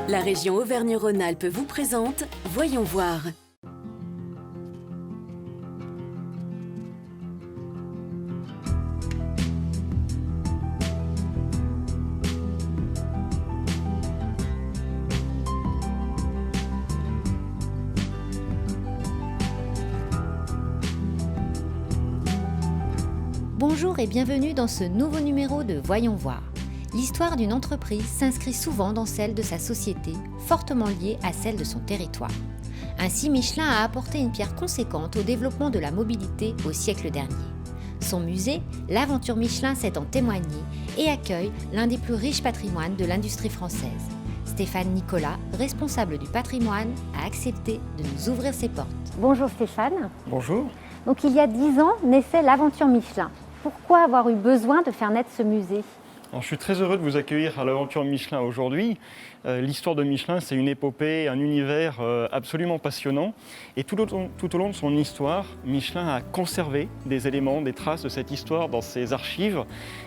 La région Auvergne-Rhône-Alpes vous présente Voyons voir. Bonjour et bienvenue dans ce nouveau numéro de Voyons voir. L'histoire d'une entreprise s'inscrit souvent dans celle de sa société, fortement liée à celle de son territoire. Ainsi, Michelin a apporté une pierre conséquente au développement de la mobilité au siècle dernier. Son musée, l'Aventure Michelin, sait en témoigner et accueille l'un des plus riches patrimoines de l'industrie française. Stéphane Nicolas, responsable du patrimoine, a accepté de nous ouvrir ses portes. Bonjour Stéphane. Bonjour. Donc il y a 10 ans, naissait l'Aventure Michelin. Pourquoi avoir eu besoin de faire naître ce musée ? Alors, je suis très heureux de vous accueillir à l'Aventure Michelin aujourd'hui. L'histoire de Michelin, c'est une épopée, un univers absolument passionnant. Et tout au long de son histoire, Michelin a conservé des éléments, des traces de cette histoire dans ses archives.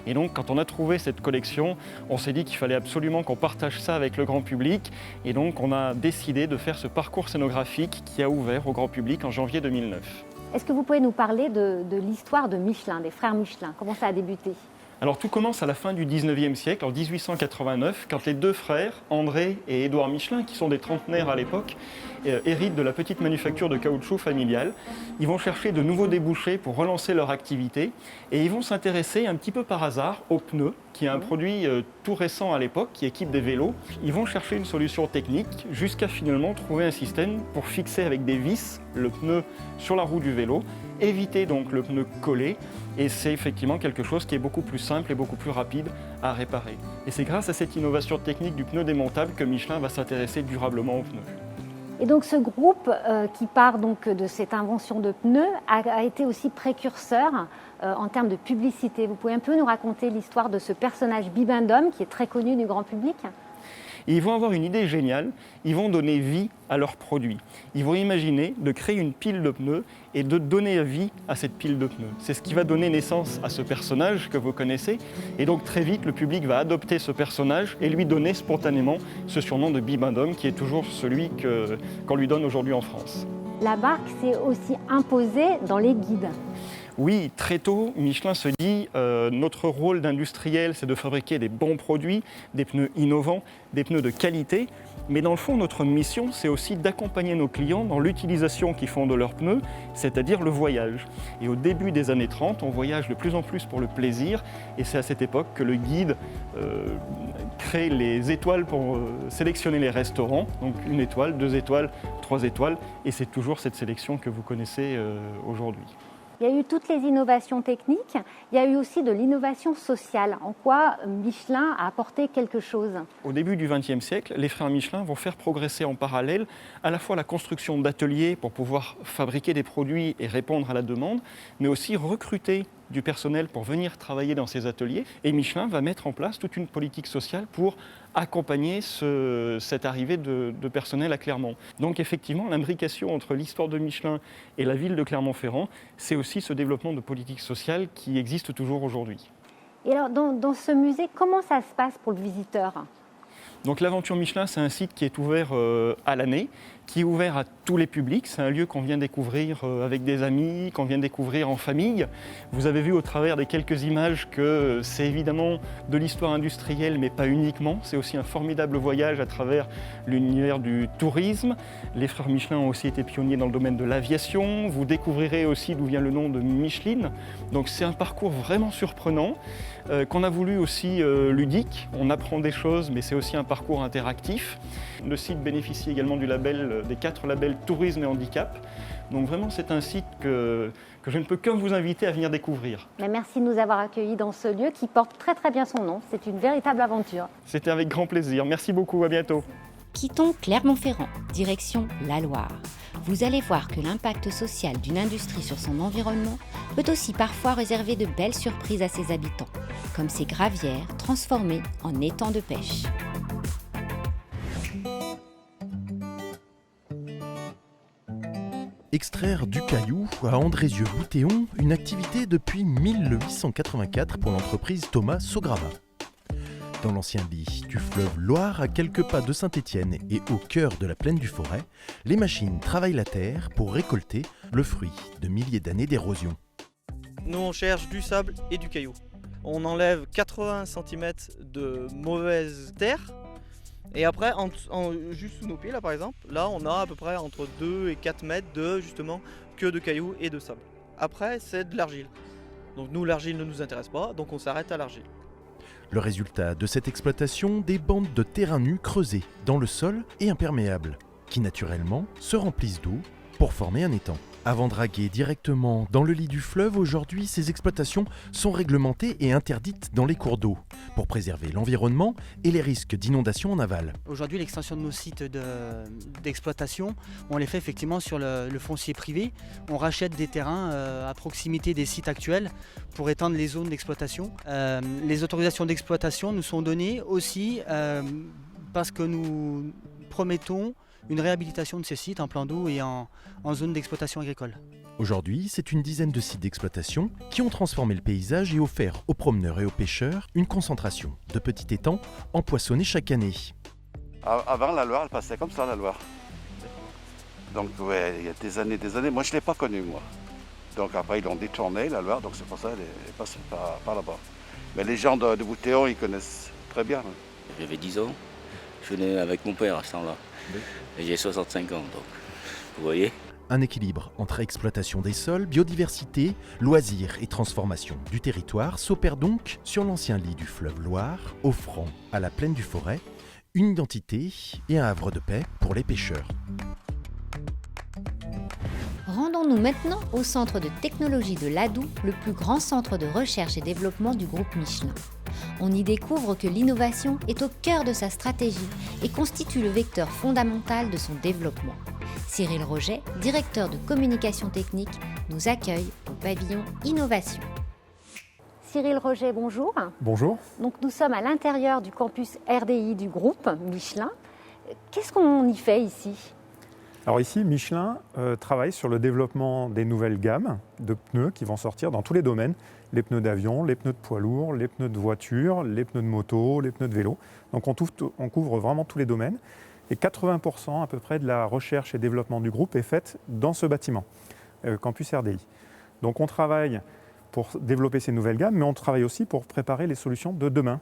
Et donc, quand on a trouvé cette collection, on s'est dit qu'il fallait absolument qu'on partage ça avec le grand public. Et donc, on a décidé de faire ce parcours scénographique qui a ouvert au grand public en janvier 2009. Est-ce que vous pouvez nous parler de l'histoire de Michelin, des frères Michelin ? Comment ça a débuté ? Alors tout commence à la fin du 19e siècle, en 1889, quand les deux frères, André et Édouard Michelin, qui sont des trentenaires à l'époque, héritent de la petite manufacture de caoutchouc familiale. Ils vont chercher de nouveaux débouchés pour relancer leur activité et ils vont s'intéresser un petit peu par hasard aux pneus, qui est un produit tout récent à l'époque, qui équipe des vélos. Ils vont chercher une solution technique jusqu'à finalement trouver un système pour fixer avec des vis le pneu sur la roue du vélo, éviter donc le pneu collé. Et c'est effectivement quelque chose qui est beaucoup plus simple et beaucoup plus rapide à réparer. Et c'est grâce à cette innovation technique du pneu démontable que Michelin va s'intéresser durablement aux pneus. Et donc ce groupe qui part donc de cette invention de pneus a été aussi précurseur en termes de publicité. Vous pouvez un peu nous raconter l'histoire de ce personnage Bibendum qui est très connu du grand public ? Et ils vont avoir une idée géniale, ils vont donner vie à leurs produits. Ils vont imaginer de créer une pile de pneus et de donner vie à cette pile de pneus. C'est ce qui va donner naissance à ce personnage que vous connaissez. Et donc très vite, le public va adopter ce personnage et lui donner spontanément ce surnom de Bibendum qui est toujours celui qu'on lui donne aujourd'hui en France. La marque s'est aussi imposée dans les guides. Oui, très tôt, Michelin se dit notre rôle d'industriel, c'est de fabriquer des bons produits, des pneus innovants, des pneus de qualité. Mais dans le fond, notre mission, c'est aussi d'accompagner nos clients dans l'utilisation qu'ils font de leurs pneus, c'est-à-dire le voyage. Et au début des années 30, on voyage de plus en plus pour le plaisir. Et c'est à cette époque que le guide crée les étoiles pour sélectionner les restaurants. Donc 1 étoile, 2 étoiles, 3 étoiles. Et c'est toujours cette sélection que vous connaissez aujourd'hui. Il y a eu toutes les innovations techniques, il y a eu aussi de l'innovation sociale. En quoi Michelin a apporté quelque chose ? Au début du XXe siècle, les frères Michelin vont faire progresser en parallèle à la fois la construction d'ateliers pour pouvoir fabriquer des produits et répondre à la demande, mais aussi recruter du personnel pour venir travailler dans ces ateliers. Et Michelin va mettre en place toute une politique sociale pour accompagner cette arrivée de personnel à Clermont. Donc effectivement, l'imbrication entre l'histoire de Michelin et la ville de Clermont-Ferrand, c'est aussi ce développement de politique sociale qui existe toujours aujourd'hui. Et alors, dans ce musée, comment ça se passe pour le visiteur ? Donc l'Aventure Michelin, c'est un site qui est ouvert à l'année, qui est ouvert à tous les publics. C'est un lieu qu'on vient découvrir avec des amis, qu'on vient découvrir en famille. Vous avez vu au travers des quelques images que c'est évidemment de l'histoire industrielle, mais pas uniquement. C'est aussi un formidable voyage à travers l'univers du tourisme. Les frères Michelin ont aussi été pionniers dans le domaine de l'aviation. Vous découvrirez aussi d'où vient le nom de Micheline. Donc c'est un parcours vraiment surprenant, qu'on a voulu aussi ludique. On apprend des choses, mais c'est aussi un parcours interactif. Le site bénéficie également des 4 labels tourisme et handicap. Donc vraiment, c'est un site que je ne peux que vous inviter à venir découvrir. Merci de nous avoir accueillis dans ce lieu qui porte très très bien son nom. C'est une véritable aventure. C'était avec grand plaisir. Merci beaucoup, à bientôt. Quittons Clermont-Ferrand, direction la Loire. Vous allez voir que l'impact social d'une industrie sur son environnement peut aussi parfois réserver de belles surprises à ses habitants, comme ces gravières transformées en étangs de pêche. Extraire du caillou à Andrézieux-Boutéon, une activité depuis 1884 pour l'entreprise Thomas Saugrava. Dans l'ancien lit du fleuve Loire, à quelques pas de Saint-Étienne et au cœur de la plaine du Forêt, les machines travaillent la terre pour récolter le fruit de milliers d'années d'érosion. Nous, on cherche du sable et du caillou. On enlève 80 cm de mauvaise terre. Et après, juste sous nos pieds, là par exemple, là on a à peu près entre 2 et 4 mètres de justement que de cailloux et de sable. Après, c'est de l'argile. Donc nous, l'argile ne nous intéresse pas, donc on s'arrête à l'argile. Le résultat de cette exploitation, des bandes de terrain nu creusées dans le sol et imperméables, qui naturellement se remplissent d'eau pour former un étang. Avant draguer directement dans le lit du fleuve, aujourd'hui, ces exploitations sont réglementées et interdites dans les cours d'eau pour préserver l'environnement et les risques d'inondation en aval. Aujourd'hui, l'extension de nos sites d'exploitation, on les fait effectivement sur le foncier privé. On rachète des terrains à proximité des sites actuels pour étendre les zones d'exploitation. Les autorisations d'exploitation nous sont données aussi parce que nous promettons une réhabilitation de ces sites en plan d'eau et en zone d'exploitation agricole. Aujourd'hui, c'est une dizaine de sites d'exploitation qui ont transformé le paysage et offert aux promeneurs et aux pêcheurs une concentration de petits étangs empoisonnés chaque année. Avant, la Loire, elle passait comme ça, la Loire. Donc, ouais, il y a des années. Moi, je ne l'ai pas connue, moi. Donc, après, ils l'ont détournée, la Loire, donc c'est pour ça qu'elle est passée par là-bas. Mais les gens de Boutéon, ils connaissent très bien. J'avais 10 ans. Je venais avec mon père à ce temps-là. Oui. Et j'ai 65 ans, donc vous voyez. Un équilibre entre exploitation des sols, biodiversité, loisirs et transformation du territoire s'opère donc sur l'ancien lit du fleuve Loire, offrant à la plaine du Forêt une identité et un havre de paix pour les pêcheurs. Rendons-nous maintenant au centre de technologie de l'Adoux, le plus grand centre de recherche et développement du groupe Michelin. On y découvre que l'innovation est au cœur de sa stratégie et constitue le vecteur fondamental de son développement. Cyril Roget, directeur de communication technique, nous accueille au pavillon Innovation. Cyril Roget, bonjour. Bonjour. Donc nous sommes à l'intérieur du campus RDI du groupe Michelin. Qu'est-ce qu'on y fait ici ? Alors ici, Michelin travaille sur le développement des nouvelles gammes de pneus qui vont sortir dans tous les domaines. Les pneus d'avion, les pneus de poids lourds, les pneus de voiture, les pneus de moto, les pneus de vélo. Donc on couvre vraiment tous les domaines. Et 80% à peu près de la recherche et développement du groupe est faite dans ce bâtiment, campus RDI. Donc on travaille pour développer ces nouvelles gammes, mais on travaille aussi pour préparer les solutions de demain.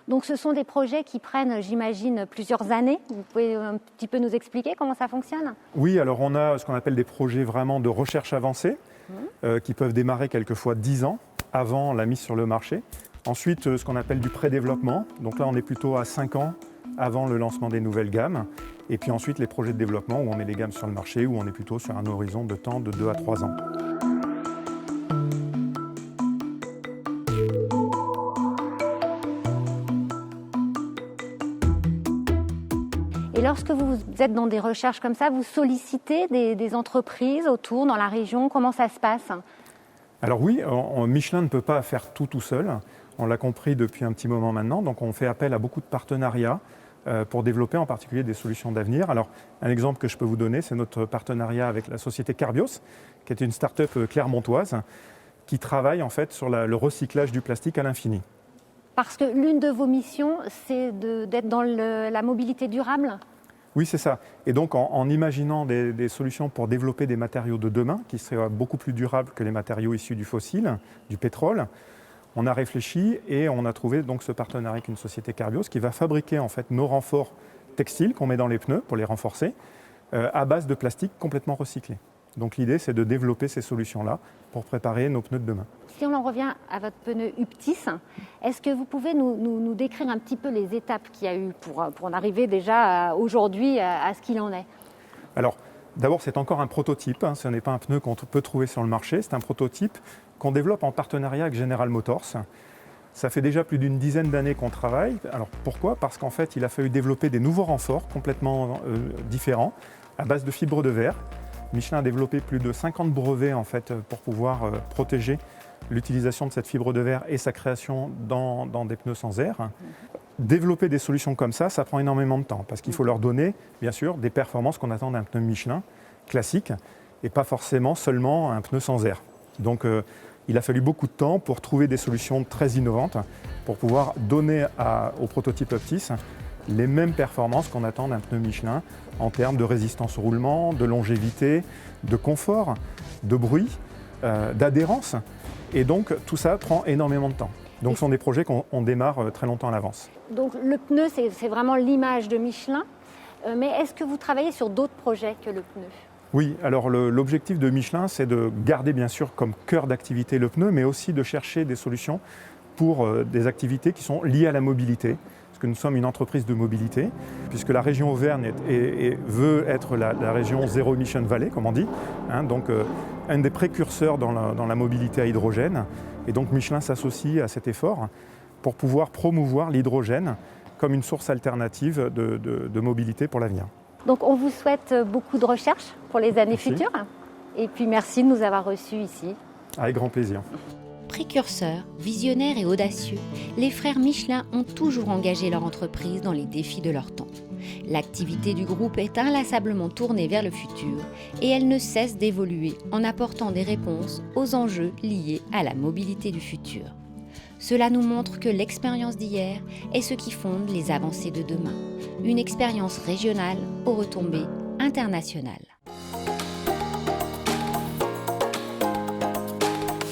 Donc ce sont des projets qui prennent, j'imagine, plusieurs années. Vous pouvez un petit peu nous expliquer comment ça fonctionne ? Oui, alors on a ce qu'on appelle des projets vraiment de recherche avancée, qui peuvent démarrer quelquefois 10 ans avant la mise sur le marché. Ensuite, ce qu'on appelle du pré-développement. Donc là, on est plutôt à 5 ans avant le lancement des nouvelles gammes. Et puis ensuite, les projets de développement où on met les gammes sur le marché, où on est plutôt sur un horizon de temps de 2 à 3 ans. Et lorsque vous êtes dans des recherches comme ça, vous sollicitez des entreprises autour, dans la région. Comment ça se passe ? Alors oui, Michelin ne peut pas faire tout seul. On l'a compris depuis un petit moment maintenant. Donc on fait appel à beaucoup de partenariats pour développer en particulier des solutions d'avenir. Alors un exemple que je peux vous donner, c'est notre partenariat avec la société Carbios, qui est une start-up clermontoise qui travaille en fait sur le recyclage du plastique à l'infini. Parce que l'une de vos missions, c'est d'être dans la mobilité durable ? Oui, c'est ça. Et donc, en imaginant des solutions pour développer des matériaux de demain, qui seraient beaucoup plus durables que les matériaux issus du fossile, du pétrole, on a réfléchi et on a trouvé donc ce partenariat avec une société Carbios qui va fabriquer en fait nos renforts textiles qu'on met dans les pneus pour les renforcer, à base de plastique complètement recyclé. Donc l'idée, c'est de développer ces solutions-là pour préparer nos pneus de demain. Si on en revient à votre pneu Uptis, est-ce que vous pouvez nous décrire un petit peu les étapes qu'il y a eu pour en arriver déjà aujourd'hui à ce qu'il en est ? Alors, d'abord, c'est encore un prototype. Ce n'est pas un pneu qu'on peut trouver sur le marché. C'est un prototype qu'on développe en partenariat avec General Motors. Ça fait déjà plus d'une dizaine d'années qu'on travaille. Alors pourquoi ? Parce qu'en fait, il a fallu développer des nouveaux renforts complètement différents à base de fibres de verre. Michelin a développé plus de 50 brevets en fait, pour pouvoir protéger l'utilisation de cette fibre de verre et sa création dans des pneus sans air. Développer des solutions comme ça prend énormément de temps parce qu'il faut leur donner, bien sûr, des performances qu'on attend d'un pneu Michelin classique et pas forcément seulement un pneu sans air. Donc, Il a fallu beaucoup de temps pour trouver des solutions très innovantes pour pouvoir donner au prototype Optis les mêmes performances qu'on attend d'un pneu Michelin en termes de résistance au roulement, de longévité, de confort, de bruit, d'adhérence. Et donc tout ça prend énormément de temps. Donc ce sont des projets qu'on démarre très longtemps à l'avance. Donc le pneu, c'est vraiment l'image de Michelin. Mais est-ce que vous travaillez sur d'autres projets que le pneu ? Oui, alors l'objectif de Michelin, c'est de garder bien sûr comme cœur d'activité le pneu, mais aussi de chercher des solutions pour des activités qui sont liées à la mobilité. Parce que nous sommes une entreprise de mobilité, puisque la région Auvergne veut être la région Zero Emission Valley, comme on dit. Donc un des précurseurs dans la mobilité à hydrogène. Et donc Michelin s'associe à cet effort pour pouvoir promouvoir l'hydrogène comme une source alternative de mobilité pour l'avenir. Donc on vous souhaite beaucoup de recherches pour les années Merci. futures. Et puis merci de nous avoir reçus ici. Avec grand plaisir. Précurseurs, visionnaires et audacieux, les frères Michelin ont toujours engagé leur entreprise dans les défis de leur temps. L'activité du groupe est inlassablement tournée vers le futur et elle ne cesse d'évoluer en apportant des réponses aux enjeux liés à la mobilité du futur. Cela nous montre que l'expérience d'hier est ce qui fonde les avancées de demain. Une expérience régionale aux retombées internationales.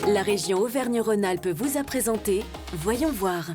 La région Auvergne-Rhône-Alpes vous a présenté Voyons voir.